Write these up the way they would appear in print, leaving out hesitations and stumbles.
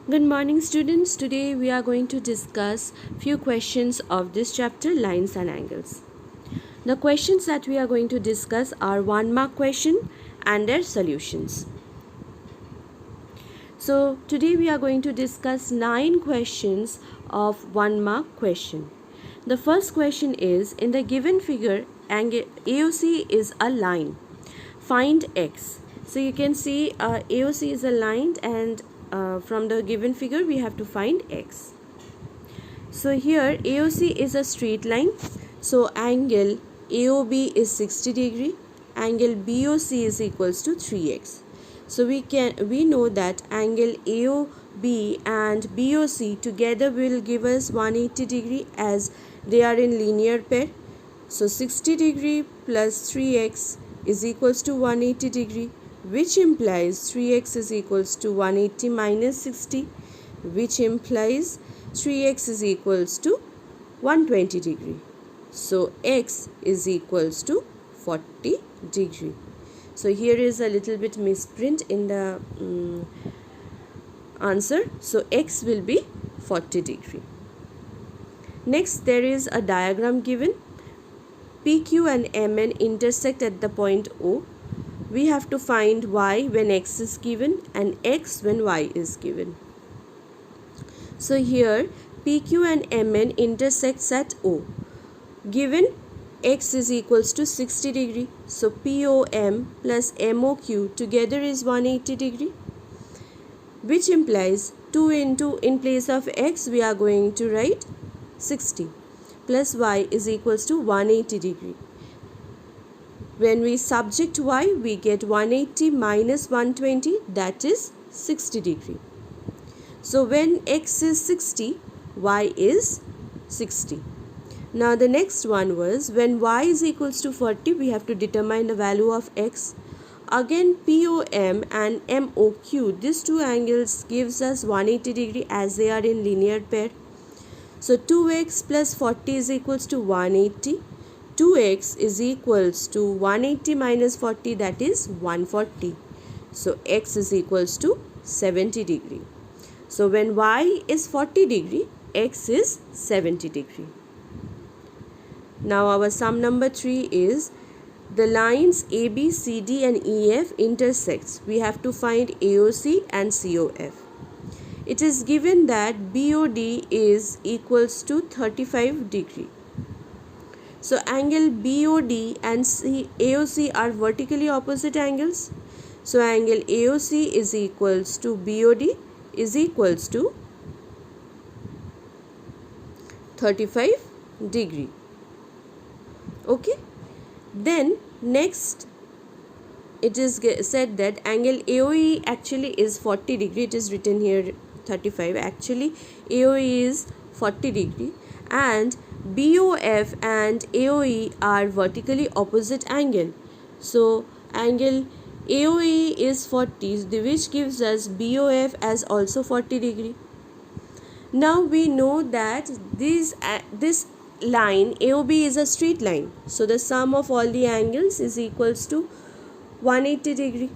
Good morning students. Today we are going to discuss few questions of this chapter, lines and angles. The questions that we are going to discuss are 1 mark question and their solutions. So today we are going to discuss 9 questions of 1 mark question. The first question is, in the given figure, angle AOC is a line. Find x. So you can see AOC is a line, and from the given figure we have to find x. So here AOC is a straight line. So angle AOB is 60 degree. Angle BOC is equals to 3x. So we know that angle AOB and BOC together will give us 180 degree as they are in linear pair. So 60 degree plus 3x is equals to 180 degree, which implies 3x is equals to 180 minus 60, which implies 3x is equals to 120 degree. So x is equals to 40 degree. So here is a little bit misprint in the answer. So x will be 40 degree. Next, there is a diagram given. PQ and MN intersect at the point O. We have to find y when x is given and x when y is given. So here PQ and MN intersects at O. Given x is equals to 60 degree. So POM plus MOQ together is 180 degree, which implies 2 into, in place of x we are going to write 60 plus y is equals to 180 degree. When we subject y, we get 180 minus 120, that is 60 degree. So when x is 60, y is 60. Now the next one was, when y is equals to 40, we have to determine the value of x. Again POM and MOQ, these two angles gives us 180 degree as they are in linear pair. So 2x plus 40 is equals to 180. 2x is equals to 180 minus 40, that is 140. So x is equals to 70 degree. So when y is 40 degree, x is 70 degree. Now our sum number 3 is, the lines AB, CD and EF intersects. We have to find AOC and COF. It is given that BOD is equals to 35 degree. So angle BOD and AOC are vertically opposite angles. So angle AOC is equals to BOD is equals to 35 degree. Okay. Then next it is said that angle AOE actually is 40 degree. It is written here 35. Actually AOE is 40 degree and BOF and AOE are vertically opposite angle. So angle AOE is 40, which gives us BOF as also 40 degree. Now we know that this line AOB is a straight line. So the sum of all the angles is equals to 180 degree.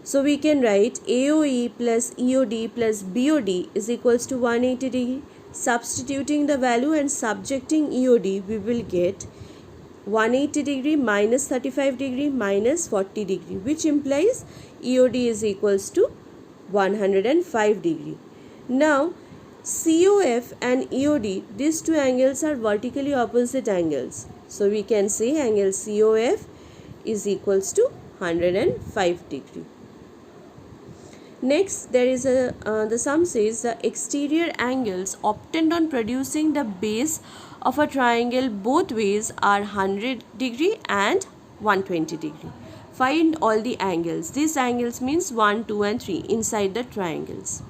So we can write AOE plus EOD plus BOD is equals to 180 degree. Substituting the value and subjecting EOD, we will get 180 degree minus 35 degree minus 40 degree, which implies EOD is equals to 105 degree. Now COF and EOD, these two angles are vertically opposite angles. So we can say angle COF is equals to 105 degree. Next, there is the sum says, the exterior angles obtained on producing the base of a triangle both ways are 100 degree and 120 degree. Find all the angles. These angles means 1, 2 and 3 inside the triangles.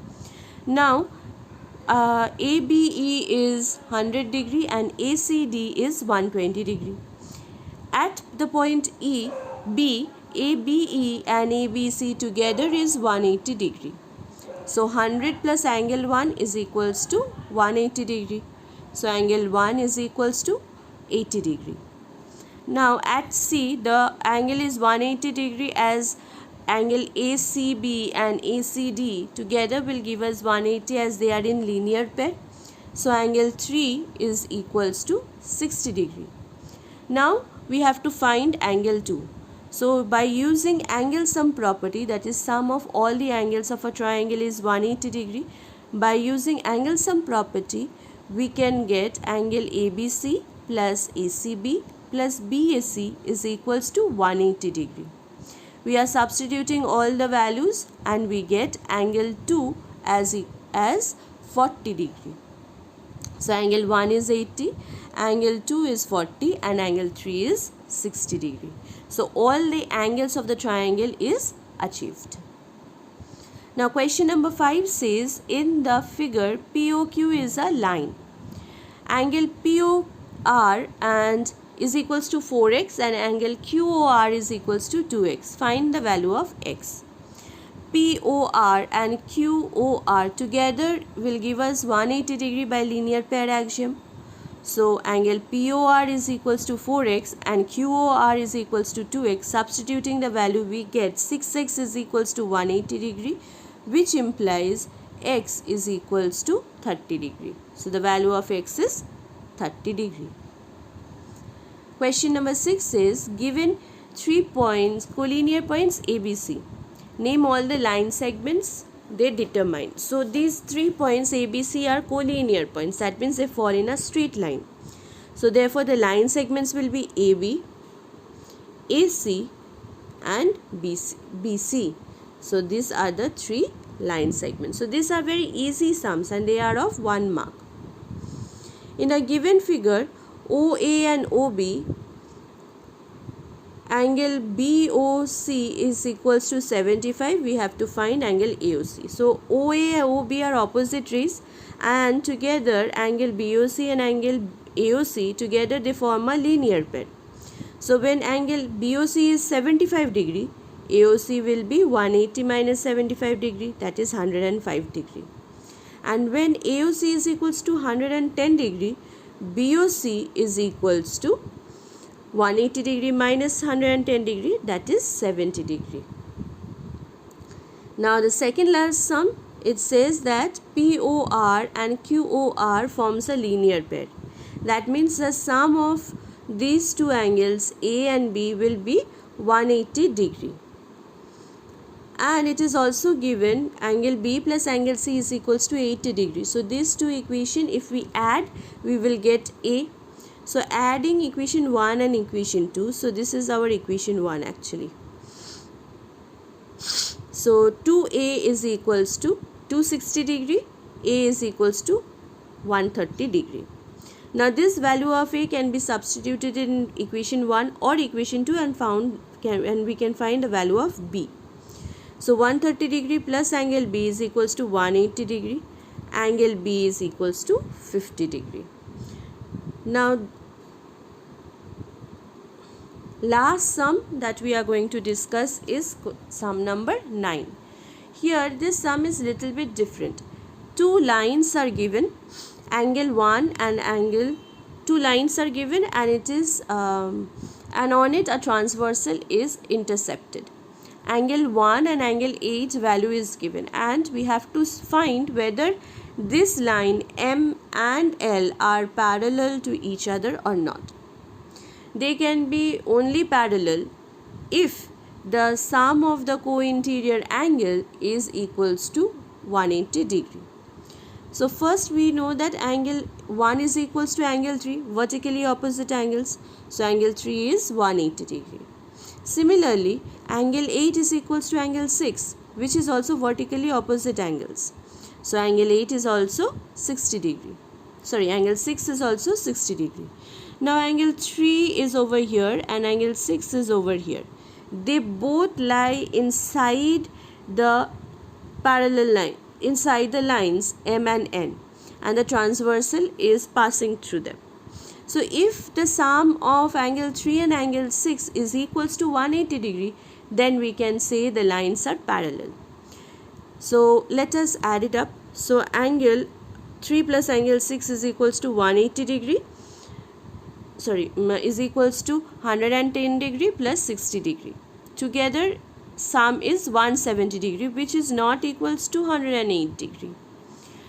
Now ABE is 100 degree and ACD is 120 degree. At the point E, B, ABE and ABC together is 180 degree. So 100 plus angle 1 is equals to 180 degree. So angle 1 is equals to 80 degree. Now at C, the angle is 180 degree as angle ACB and ACD together will give us 180 as they are in linear pair. So angle 3 is equals to 60 degree. Now we have to find angle 2. So by using angle sum property, that is sum of all the angles of a triangle is 180 degree. By using angle sum property, we can get angle ABC plus ACB plus BAC is equals to 180 degree. We are substituting all the values and we get angle 2 as 40 degree. So angle 1 is 80, angle 2 is 40 and angle 3 is 60 degree. So all the angles of the triangle is achieved. Now question number 5 says, in the figure POQ is a line. Angle POR and is equals to 4x and angle QOR is equals to 2x. Find the value of x. POR and QOR together will give us 180 degree by linear pair axiom. So angle POR is equals to 4x and QOR is equals to 2x. Substituting the value, we get 6x is equals to 180 degree, which implies x is equals to 30 degree. So the value of x is 30 degree. Question number 6 is, given 3 points, collinear points ABC. Name all the line segments they determine. So these 3 points ABC are collinear points. That means they fall in a straight line. So therefore the line segments will be AB, AC and BC. So these are the 3 line segments. So these are very easy sums and they are of 1 mark. In a given figure, OA and OB, angle BOC is equals to 75. We have to find angle AOC. So OA and OB are opposite rays and together angle BOC and angle AOC together they form a linear pair. So when angle BOC is 75 degree, AOC will be 180 minus 75 degree, that is 105 degree. And when AOC is equals to 110 degree, BOC is equals to 180 degree minus 110 degree, that is 70 degree. Now the second last sum, it says that POR and QOR forms a linear pair. That means the sum of these two angles A and B will be 180 degree. And it is also given angle B plus angle C is equals to 80 degree. So these two equation, if we add, we will get A. So adding equation 1 and equation 2, so this is our equation 1 actually. So 2A is equals to 260 degree, A is equals to 130 degree. Now this value of A can be substituted in equation 1 or equation 2 and we can find the value of B. So 130 degree plus angle B is equals to 180 degree, angle B is equals to 50 degree. Now last sum that we are going to discuss is sum number 9. Here this sum is little bit different. Two lines are given, angle 1 and angle 2 lines are given and it is and on it a transversal is intercepted. Angle 1 and angle 8 value is given and we have to find whether this line M and L are parallel to each other or not. They can be only parallel if the sum of the co-interior angle is equals to 180 degree. So first we know that angle 1 is equals to angle 3, vertically opposite angles. So angle 3 is 180 degree. Similarly, angle 8 is equals to angle 6, which is also vertically opposite angles. So angle 8 is also 60 degree. Sorry, angle 6 is also 60 degree. Now angle 3 is over here and angle 6 is over here. They both lie inside the parallel line, inside the lines M and N, and the transversal is passing through them. So if the sum of angle 3 and angle 6 is equals to 180 degree, then we can say the lines are parallel. So let us add it up. So angle 3 plus angle 6 is equals to 180 degree. Sorry, is equals to 110 degree plus 60 degree. Together sum is 170 degree, which is not equals to 108 degree.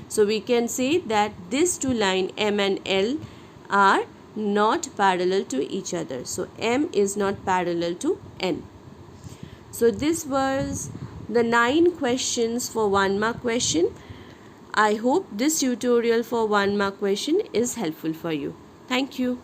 So we can say that these two lines M and L are not parallel to each other. So M is not parallel to N. So this was the 9 questions for 1 mark question. I hope this tutorial for 1 mark question is helpful for you. Thank you.